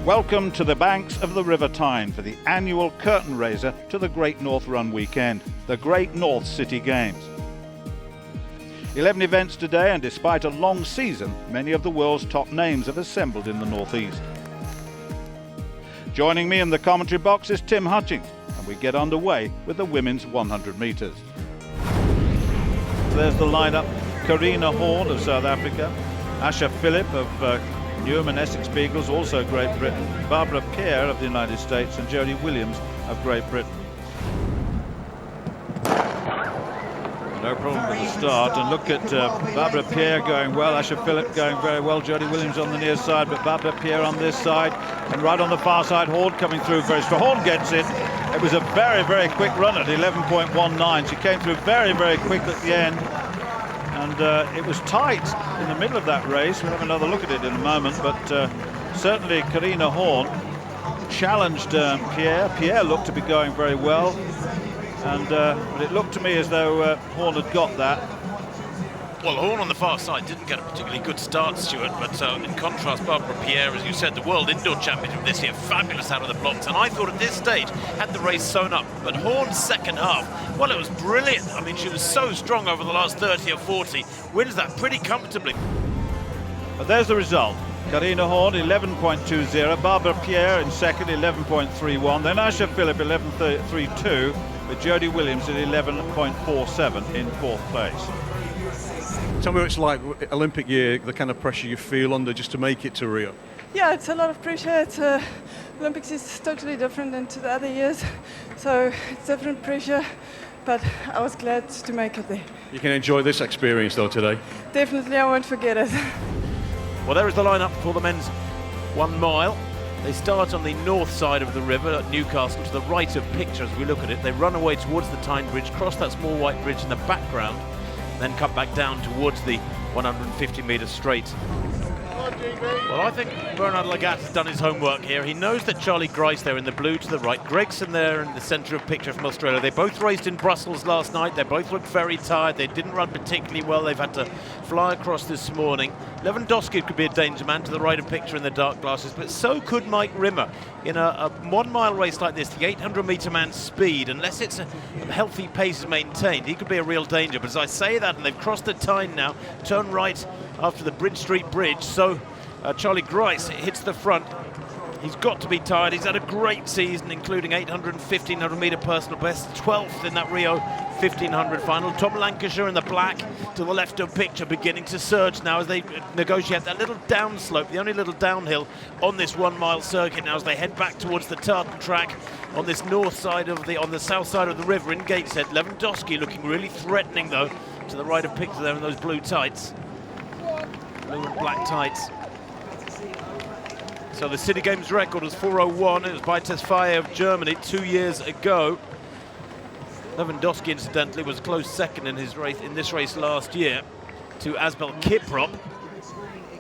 Welcome to the banks of the River Tyne for the annual curtain raiser to the Great North Run weekend, the Great North CityGames. 11 events today, and despite a long season, many of the world's top names have assembled in the northeast. Joining me in the commentary box is Tim Hutchings, and we get underway with the women's 100 metres. There's the lineup: Karina Horn of South Africa, Asha Phillip of Muir and Essex Beagles, also Great Britain, Barbara Pierre of the United States, and Jodie Williams of Great Britain. No problem with the start, and look at Barbara Pierre going well, Asha Phillip going very well, Jodie Williams on the near side, but Barbara Pierre on this side, and right on the far side, Horn coming through very strong. Horn gets it. It was a very, very quick run at 11.19. She came through very, very quick at the end. And it was tight in the middle of that race. We'll have another look at it in a moment, but certainly Karina Horn challenged Pierre. Pierre looked to be going very well, and but it looked to me as though Horn had got that. Well, Horn on the far side didn't get a particularly good start, Stuart, but in contrast, Barbara Pierre, as you said, the World Indoor Champion of this year, fabulous out of the blocks, and I thought at this stage had the race sewn up, but Horn's second half, well, it was brilliant. I mean, she was so strong over the last 30 or 40, wins that pretty comfortably. But there's the result. Karina Horn, 11.20, Barbara Pierre in second, 11.31, then Asha Phillip, 11.32, with Jodie Williams at 11.47 in fourth place. Tell me what it's like, Olympic year, the kind of pressure you feel under just to make it to Rio. Yeah, it's a lot of pressure. Olympics is totally different than to the other years, so it's different pressure, but I was glad to make it there. You can enjoy this experience though today. Definitely, I won't forget it. Well, there is the lineup for the men's 1 mile. They start on the north side of the river at Newcastle, to the right of picture as we look at it. They run away towards the Tyne Bridge, cross that small white bridge in the background, then come back down towards the 150 metre straight. Well, I think Bernard Lagat has done his homework here. He knows that Charlie Grice there in the blue to the right, Gregson there in the centre of picture from Australia. They both raced in Brussels last night. They both looked very tired. They didn't run particularly well. They've had to fly across this morning. Lewandowski could be a danger man to the right of picture in the dark glasses, but so could Mike Rimmer. In a 1 mile race like this, the 800 metre man's speed, unless it's a healthy pace is maintained, he could be a real danger. But as I say that, and they've crossed the Tyne now, turn right after the Bridge Street Bridge, so Charlie Grice hits the front. He's got to be tired. He's had a great season, including 800 and 1500 metre personal best, 12th in that Rio 1500 final. Tom Lancashire in the black to the left of picture, beginning to surge now as they negotiate that little downslope, the only little downhill on this 1 mile circuit now as they head back towards the tartan track on this north side of on the south side of the river in Gateshead. Lewandowski looking really threatening though to the right of picture there in those blue tights, blue and black tights. So the City Games record was 4:01. It was by Tesfaye of Germany 2 years ago. Lewandowski, incidentally, was a close second in his race in this race last year to Asbel Kiprop,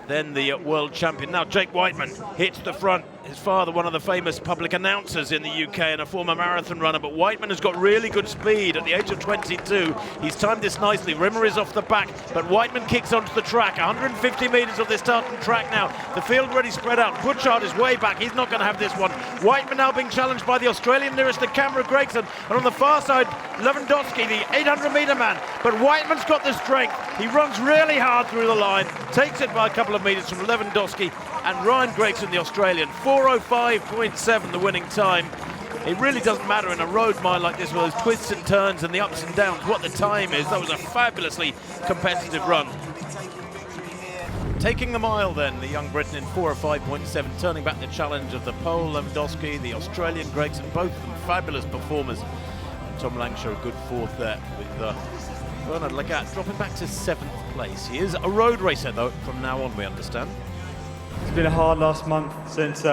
then the world champion. Now Jake Whiteman hits the front. His father, one of the famous public announcers in the UK and a former marathon runner, but Whiteman has got really good speed at the age of 22. He's timed this nicely. Rimmer is off the back, but Whiteman kicks onto the track. 150 metres of this tartan track now. The field ready spread out. Butchart is way back. He's not going to have this one. Whiteman now being challenged by the Australian nearest to camera, Gregson, and on the far side, Lewandowski, the 800 metre man. But Whiteman's got the strength. He runs really hard through the line, takes it by a couple of metres from Lewandowski and Ryan Gregson, the Australian. 4:05.7 the winning time. It really doesn't matter in a road mile like this with those twists and turns and the ups and downs what the time is. That was a fabulously competitive run. Taking the mile then, the young Briton in 4:05.7, turning back the challenge of the Pole Lewandowski, the Australian Gregson, both of them fabulous performers. And Tom Lancashire a good fourth there with Bernard Lagat dropping back to 7th place. He is a road racer though from now on, we understand. It's been a hard last month since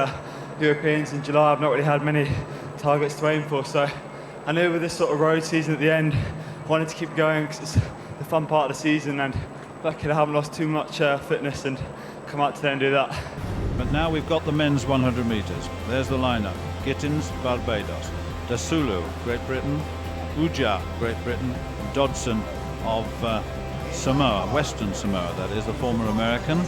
Europeans in July. I've not really had many targets to aim for, so I knew with this sort of road season at the end, I wanted to keep going because it's the fun part of the season, and luckily I haven't lost too much fitness and come out today and do that. But now we've got the men's 100 metres. There's the lineup: Gittins, Barbados; Dasulu, Great Britain; Uja, Great Britain; Dodson of Samoa, Western Samoa, that is, the former American.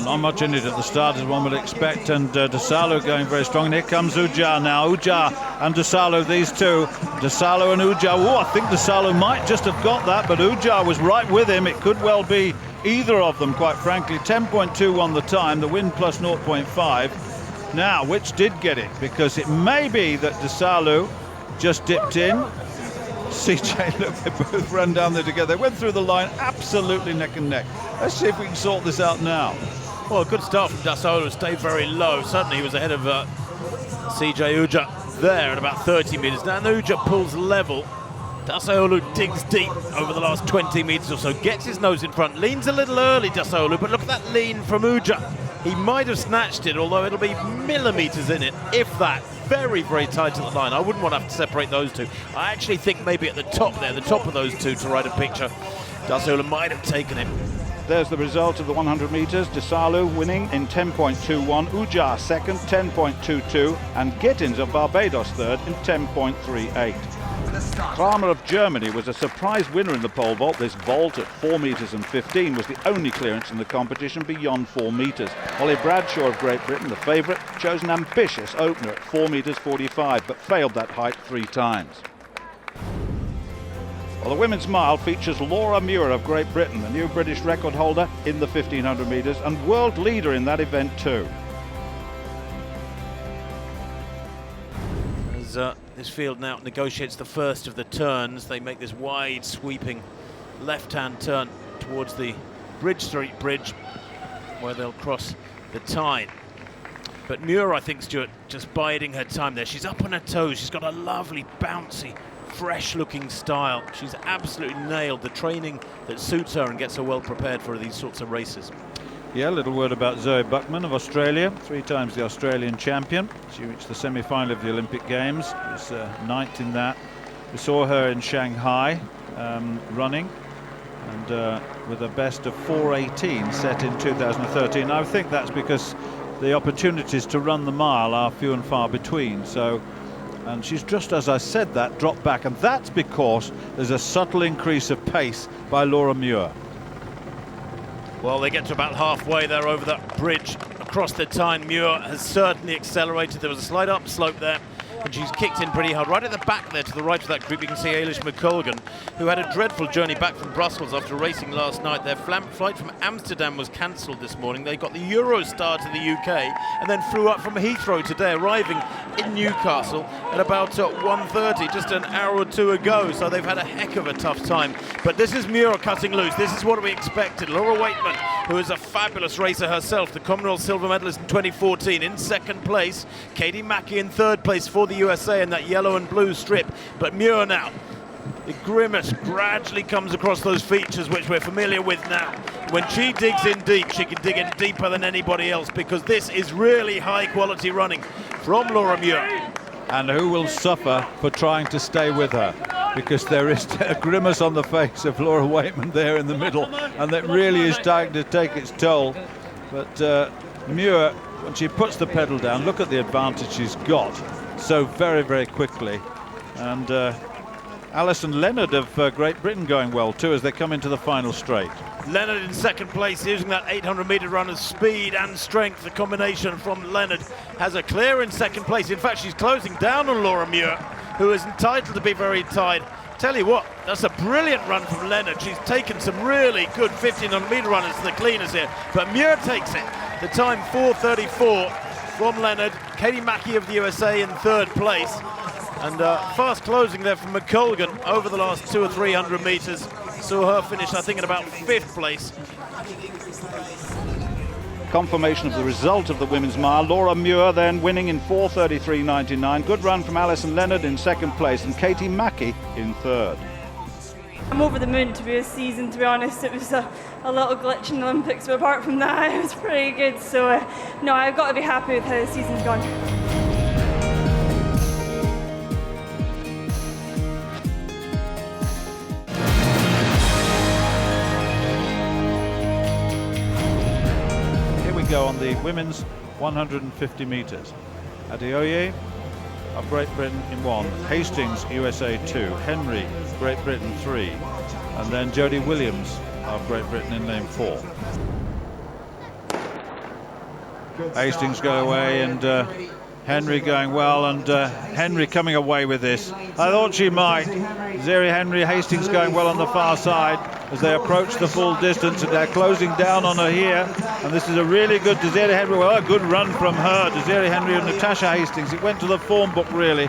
Well, not much in it at the start, as one would expect, and Desalo going very strong. And here comes Ujar now. Ujar and Desalo, these two. Desalo and Ujar. Oh, I think Desalo might just have got that, but Ujar was right with him. It could well be either of them, quite frankly. 10.21 the time, the win plus 0.5. Now, which did get it? Because it may be that Desalo just dipped in. CJ, look, they both ran down there together. They went through the line absolutely neck and neck. Let's see if we can sort this out now. Well, a good start from Desalo, stayed very low. Certainly he was ahead of CJ Uja there at about 30 metres. Now Uja pulls level. Desalo digs deep over the last 20 metres or so, gets his nose in front, leans a little early, Desalo, but look at that lean from Uja. He might have snatched it, although it'll be millimetres in it, if that. Very, very tight to the line. I wouldn't want to have to separate those two. I actually think maybe at the top there, the top of those two to write a picture, Desalo might have taken it. There's the result of the 100 metres. Desalo winning in 10.21, Ujar second, 10.22, and Gittins of Barbados third in 10.38. Kramer of Germany was a surprise winner in the pole vault. This vault at 4 metres and 15 was the only clearance in the competition beyond 4 metres. Holly Bradshaw of Great Britain, the favourite, chose an ambitious opener at 4 metres 45, but failed that height 3 times. Well, the women's mile features Laura Muir of Great Britain, the new British record holder in the 1500 metres and world leader in that event too. As this field now negotiates the first of the turns, they make this wide sweeping left-hand turn towards the Bridge Street Bridge, where they'll cross the Tyne. But Muir, I think, Stuart, just biding her time there. She's up on her toes. She's got a lovely, bouncy, fresh-looking style. She's absolutely nailed the training that suits her and gets her well prepared for these sorts of races. Yeah, a little word about Zoe Buckman of Australia, 3 times the Australian champion. She reached the semi-final of the Olympic Games, was 9th in that. We saw her in Shanghai running, and with a best of 4:18 set in 2013. I think that's because the opportunities to run the mile are few and far between. So, and she's just, as I said, that dropped back, and that's because there's a subtle increase of pace by Laura Muir. Well, they get to about halfway there over that bridge across the Tyne. Muir has certainly accelerated. There was a slight upslope there, and she's kicked in pretty hard. Right at the back there, to the right of that group, you can see Ailish McColgan, who had a dreadful journey back from Brussels after racing last night. Their flight from Amsterdam was cancelled this morning. They got the Eurostar to the UK and then flew up from Heathrow today, arriving in Newcastle at about 1:30, just an hour or two ago. So they've had a heck of a tough time. But this is Muir cutting loose. This is what we expected. Laura Waitman, who is a fabulous racer herself, the Commonwealth silver medalist in 2014, in second place. Katie Mackey in third place for the USA in that yellow and blue strip. But Muir now, the grimace gradually comes across those features which we're familiar with now. When she digs in deep, she can dig in deeper than anybody else, because this is really high quality running from Laura Muir. And who will suffer for trying to stay with her, because there is a grimace on the face of Laura Waitman there in the middle, and that really is starting to take its toll. But Muir, when she puts the pedal down, look at the advantage she's got so very, very quickly. And Alison Leonard of Great Britain going well too as they come into the final straight. Leonard in second place, using that 800-metre run of speed and strength. The combination from Leonard has a clear in second place. In fact, she's closing down on Laura Muir, who is entitled to be very tight. Tell you what, that's a brilliant run from Leonard. She's taken some really good 1500-metre runners to the cleaners here, but Muir takes it. The time 4:34 from Leonard. Katie Mackey of the USA in third place. And fast closing there from McColgan over the last 200 or 300 metres. Saw her finish, I think, in about 5th place. Confirmation of the result of the women's mile. Laura Muir then winning in 4:33.99. Good run from Alison Leonard in second place and Katie Mackey in third. I'm over the moon to be a season, to be honest. It was a little glitch in the Olympics, but apart from that, it was pretty good. So, no, I've got to be happy with how the season's gone. Go on the women's 150 metres. Adeoye of Great Britain in 1, Hastings USA 2, Henry Great Britain 3, and then Jodie Williams of Great Britain in lane 4. Hastings go away, and Henry going well, and Henry coming away with this. I thought she might. Zeri Henry Hastings going well on the far side as they approach the full distance, and they're closing down on her here. And this is a really good Zeri Henry. Well, a good run from her, Zeri Henry and Natasha Hastings. It went to the form book, really.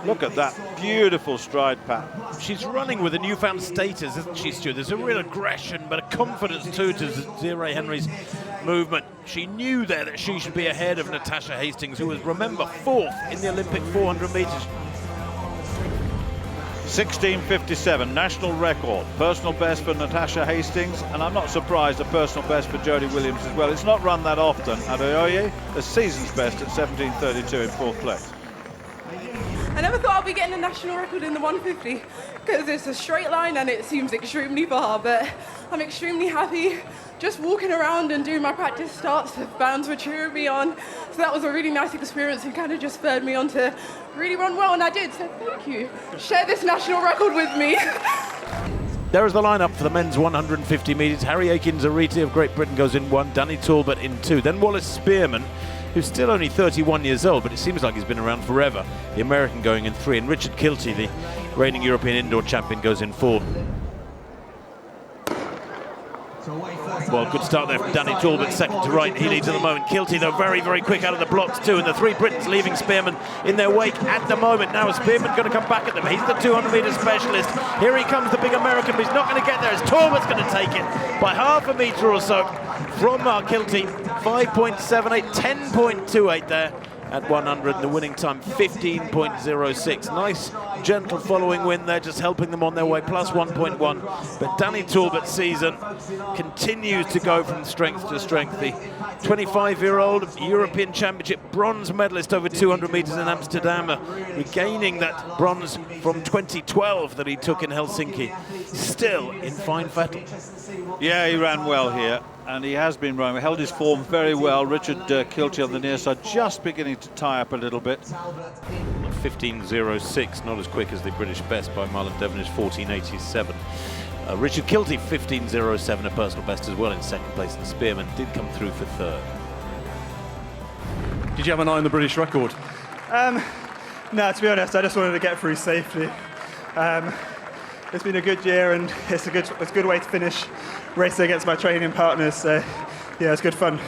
Look at that beautiful stride pattern. She's running with a newfound status, isn't she, Stu? There's a real aggression, but a confidence too to Zeri Henry's movement. She knew there that she should be ahead of Natasha Hastings, who was, remember, 4th in the Olympic 400 metres. 16:57, national record, personal best for Natasha Hastings, and I'm not surprised a personal best for Jodie Williams as well. It's not run that often at Oye, the season's best at 17:32 in 4th place. I never thought I'd be getting a national record in the 150 because it's a straight line and it seems extremely far, but I'm extremely happy just walking around and doing my practice starts. The fans were cheering me on, so that was a really nice experience and kind of just spurred me on to really run well, and I did, so thank you. Share this national record with me. There is the lineup for the men's 150 metres. Harry Akins-Ariti of Great Britain goes in 1, Danny Talbot in 2, then Wallace Spearman, who's still only 31 years old, but it seems like he's been around forever, the American going in 3, and Richard Kilty, the reigning European indoor champion, goes in 4. Well, good start there from Danny Talbot, second to right. He leads at the moment. Kilty, though, very, very quick out of the blocks too, and the 3 Britons leaving Spearman in their wake at the moment. Now Spearman going to come back at them. He's the 200-metre specialist. Here he comes, the big American, but he's not going to get there as Talbot's going to take it by half a metre or so from Kilty. 5.78, 10.28 there at 100, and the winning time 15.06. Nice gentle following win there, just helping them on their way, plus 1.1. But Danny Talbot's season continues to go from strength to strength. The 25-year-old European Championship bronze medalist over 200 metres in Amsterdam, regaining that bronze from 2012 that he took in Helsinki, still in fine fettle. Yeah, he ran well here, and he has been running. Held his form very well. Richard Kilty on the near side, just beginning to tie up a little bit. 15.06, not as quick as the British best by Marlon Devonish, 14.87. Richard Kilty, 15.07, a personal best as well in second place, and Spearman did come through for 3rd. Did you have an eye on the British record? No, to be honest, I just wanted to get through safely. It's been a good year, and it's a good way to finish racing against my training partners. So, yeah, it's good fun.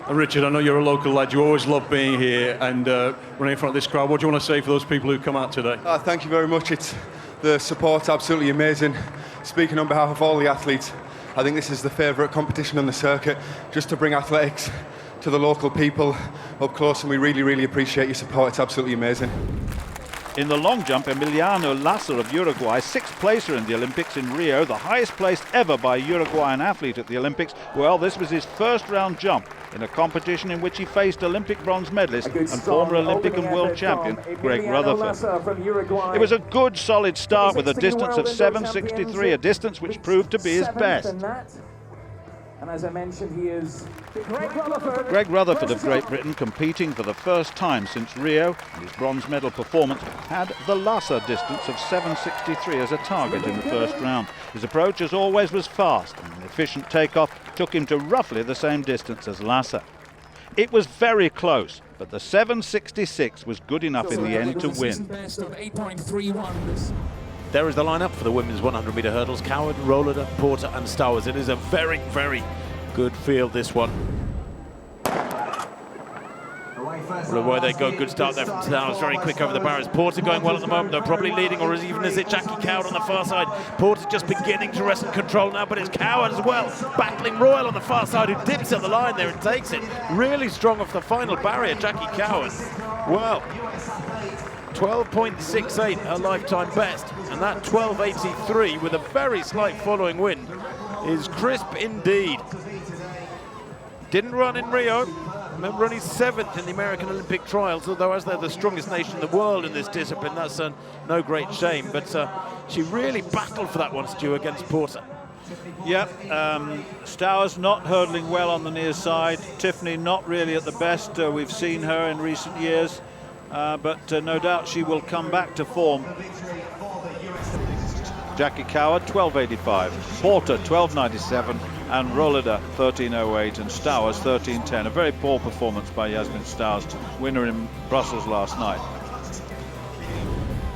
And Richard, I know you're a local lad. You always love being here and running in front of this crowd. What do you want to say for those people who come out today? Thank you very much. It's the support's absolutely amazing. Speaking on behalf of all the athletes, I think this is the favourite competition on the circuit, just to bring athletics to the local people up close, and we really, really appreciate your support. It's absolutely amazing. In the long jump, Emiliano Lasser of Uruguay, 6th placer in the Olympics in Rio, the highest placed ever by a Uruguayan athlete at the Olympics. Well, this was his first round jump in a competition in which he faced Olympic bronze medalist and former Olympic and world champion Greg Rutherford. It was a good solid start with a distance of 7.63, a distance which proved to be his best. And as I mentioned, he is Greg Rutherford. Greg Rutherford of Great Britain, competing for the first time since Rio, and his bronze medal performance had the Lasser distance of 7.63 as a target in the first round. His approach, as always, was fast, and an efficient takeoff took him to roughly the same distance as Lasser. It was very close, but the 7.66 was good enough in the end to win. Best of 8.31. There is the lineup for the women's 100-metre hurdles. Coward, Roller, Porter and Stowers. It is a very, very good field, this one. Well, away they go. Good start there from Stowers. Very quick over the barriers. Porter going well at the moment, though, probably leading, or even is it Jackie Coward on the far side? Porter just beginning to wrest control now, but it's Coward as well, battling Royal on the far side, who dips at the line there and takes it. Really strong off the final barrier, Jackie Coward. Well, 12.68, her lifetime best, and that 12.83 with a very slight following wind is crisp indeed. Didn't run in Rio. Remember, only 7th in the American Olympic trials, although as they're the strongest nation in the world in this discipline, that's no great shame. But she really battled for that one, Stu, against Porter. Yep, Stowers not hurdling well on the near side. Tiffany not really at the best. We've seen her in recent years, but no doubt she will come back to form. Jackie Coward, 12.85. Porter, 12.97. and Rudisha 13.08 and Stowers 13.10. A very poor performance by Yasmin Stowers, winner in Brussels last night.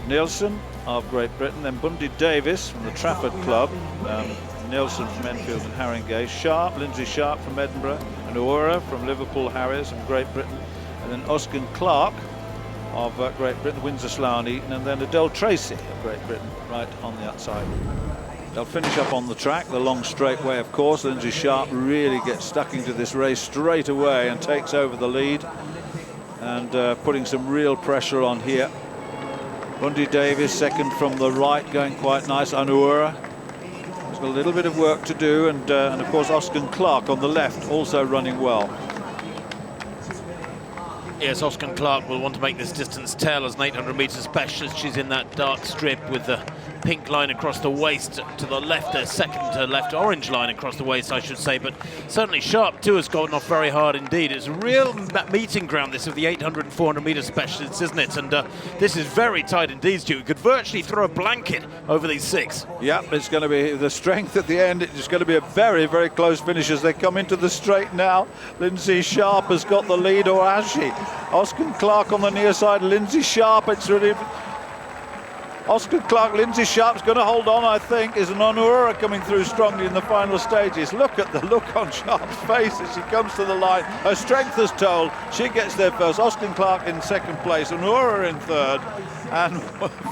Nielsen of Great Britain, then Bundy Davis from the Trafford Club, Nielsen from Enfield and Haringey, Sharp, Lindsay Sharp from Edinburgh, and Muir from Liverpool Harriers from Great Britain, and then Oskin Clark of Great Britain, Windsor Slough and Eton, and then Adele Tracy of Great Britain right on the outside. They'll finish up on the track, the long straight way, of course. Lindsay Sharp really gets stuck into this race straight away and takes over the lead, and putting some real pressure on here. Bundy Davis second from the right, going quite nice. Anuura has got a little bit of work to do, and of course Oskin Clark on the left also running well. Yes, Oskin Clark will want to make this distance tell as an 800-metre specialist. She's in that dark strip with the pink line across the waist to the left, the second to left orange line across the waist, I should say. But certainly Sharp too has gotten off very hard indeed. It's a real meeting ground, this, of the 800 and 400-metre specialists, isn't it? And this is very tight indeed, Stu. You could virtually throw a blanket over these six. Yep, it's going to be the strength at the end. It's going to be a very, very close finish as they come into the straight now. Lindsay Sharp has got the lead, or has she? Oskin Clark on the near side, Lindsay Sharp, it's really... Oskin Clark, Lindsay Sharp's going to hold on, I think. Is Anuura coming through strongly in the final stages. Look at the look on Sharp's face as she comes to the line. Her strength has told. She gets there first. Oskin Clark in second place, Anuura in third, and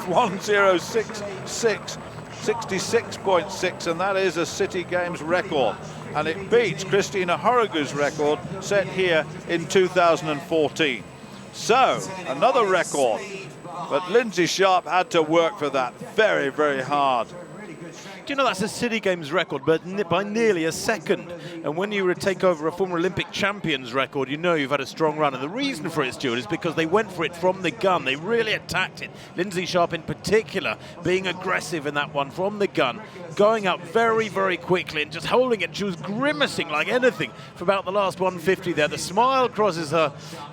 1:06.6, 66.6, and that is a City Games record. And it beats Christina Horrigu's record set here in 2014. So, another record. But Lindsay Sharp had to work for that very, very hard. Do you know that's a City Games record, but by nearly a second? And when you take over a former Olympic champions record, you know you've had a strong run. And the reason for it, Stuart, is because they went for it from the gun. They really attacked it. Lindsay Sharp in particular being aggressive in that one from the gun, going up very, very quickly and just holding it. She was grimacing like anything for about the last 150 there. The smile crosses her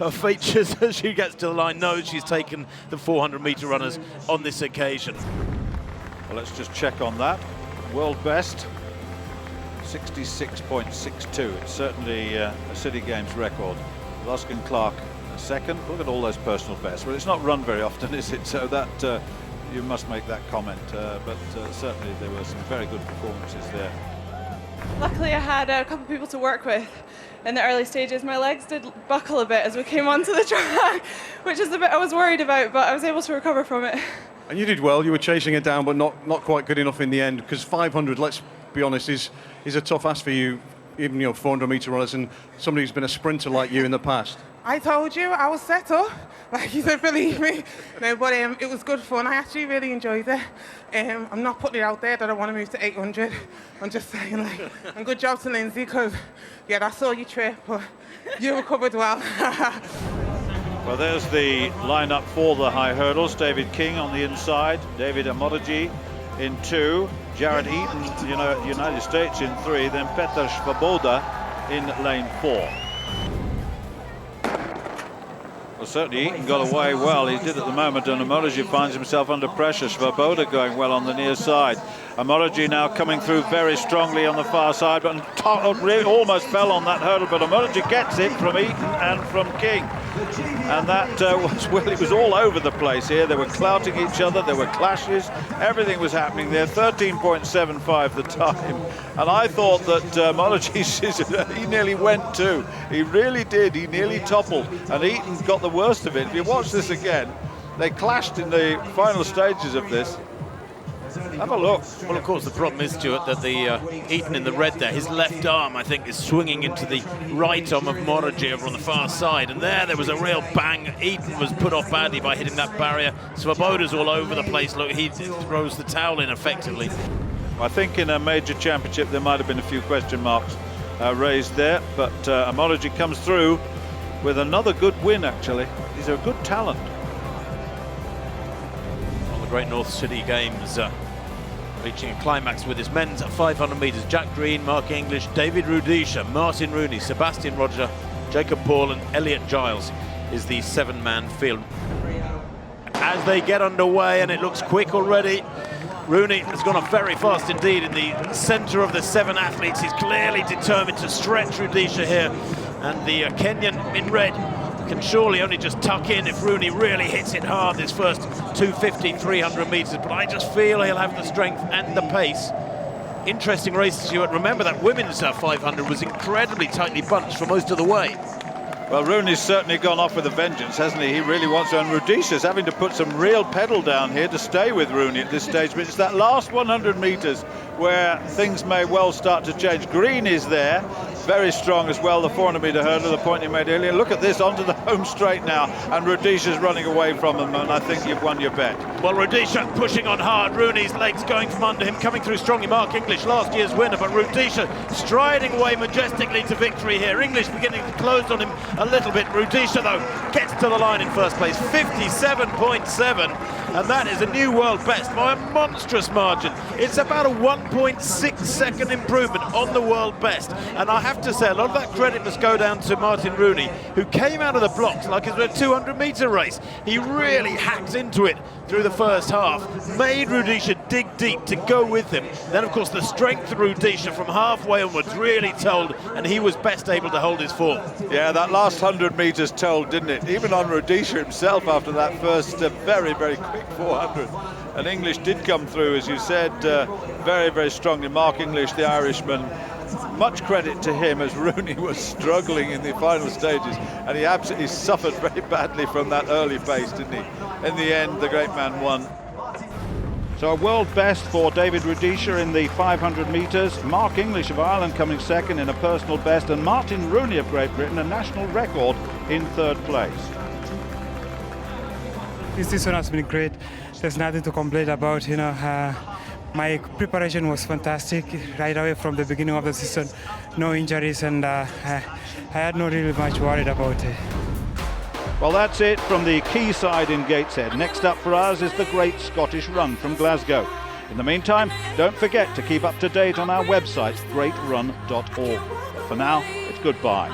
features as she gets to the line, knows she's taken the 400-metre runners on this occasion. Well, let's just check on that. World best, 66.62. It's certainly a City Games record. Oskin Clark second. Look at all those personal bests. Well, it's not run very often, is it? So that you must make that comment. But certainly there were some very good performances there. Luckily, I had a couple of people to work with in the early stages. My legs did buckle a bit as we came onto the track, which is the bit I was worried about, but I was able to recover from it. And you did well. You were chasing it down, but not quite good enough in the end, because 500, let's be honest, is a tough ask for you, even 400-metre runners and somebody who's been a sprinter like you in the past. I told you I was set up, like you said, believe me. No, but it was good fun. I actually really enjoyed it. I'm not putting it out there that I want to move to 800. I'm just saying, like, and good job to Lindsay, because yeah, I saw your trip, but you recovered well. Well, there's the lineup for the high hurdles. David King on the inside, David Amodaji in 2, Jared Eaton, United States in 3, then Petr Svoboda in lane 4. Well, certainly Eaton got away well. He did at the moment, and Amodaji finds himself under pressure. Svoboda going well on the near side. Amodaji now coming through very strongly on the far side, but really almost fell on that hurdle, but Amodaji gets it from Eaton and from King. And that it was all over the place here. They were clouting each other, there were clashes, everything was happening there. 13.75 the time. And I thought that Amodaji, he nearly went too. He really did, he nearly toppled, and Eaton got the worst of it. If you watch this again, they clashed in the final stages of this. Have a look. Well, of course, the problem is, Stuart, that the Eaton in the red there, his left arm, I think, is swinging into the right arm of Moraji over on the far side. And there was a real bang. Eaton was put off badly by hitting that barrier. Svoboda's all over the place. Look, he throws the towel in effectively. I think in a major championship there might have been a few question marks raised there, but Moraji comes through with another good win, actually. He's a good talent. On the Great North City Games, reaching a climax with his men's at 500 metres. Jack Green, Mark English, David Rudisha, Martin Rooney, Sebastian Roger, Jacob Paul and Elliot Giles is the 7-man field. As they get underway, and it looks quick already, Rooney has gone off very fast indeed in the centre of the 7 athletes. He's clearly determined to stretch Rudisha here, and the Kenyan in red can surely only just tuck in if Rooney really hits it hard this first 250, 300 metres, but I just feel he'll have the strength and the pace. Interesting race, Stuart. Remember that women's 500 was incredibly tightly bunched for most of the way. Well, Rooney's certainly gone off with a vengeance, hasn't he? He really wants to, and Rudisha's having to put some real pedal down here to stay with Rooney at this stage, but it's that last 100 metres where things may well start to change. Green is there, very strong as well, the 400-metre hurdle, the point you made earlier. Look at this, onto the home straight now, and Rudisha's running away from him, and I think you've won your bet. Well, Rudisha pushing on hard, Rooney's legs going from under him, coming through strongly. Mark English, last year's winner, but Rudisha striding away majestically to victory here. English beginning to close on him a little bit. Rudisha, though, gets to the line in first place, 57.7, and that is a new world best by a monstrous margin. It's about a 1.6 second improvement on the world best, and I have to say a lot of that credit must go down to Martin Rooney, who came out of the blocks like it was a 200-metre race. He really hacked into it through the first half, made Rudisha dig deep to go with him. Then, of course, the strength of Rudisha from halfway onwards really told, and he was best able to hold his form. Yeah, that last 100 metres told, didn't it? Even on Rudisha himself after that first very, very quick 400. And English did come through, as you said, very, very strongly. Mark English, the Irishman, much credit to him, as Rooney was struggling in the final stages, and he absolutely suffered very badly from that early pace, didn't he? In the end, the great man won. So a world best for David Rudisha in the 500 metres, Mark English of Ireland coming second in a personal best, and Martin Rooney of Great Britain, a national record, in third place. This one has been great. There's nothing to complain about, you know. My preparation was fantastic right away from the beginning of the season. No injuries, and I had not really much worried about it. Well, that's it from the Quayside in Gateshead. Next up for us is the Great Scottish Run from Glasgow. In the meantime, don't forget to keep up to date on our website, greatrun.org. For now, it's goodbye.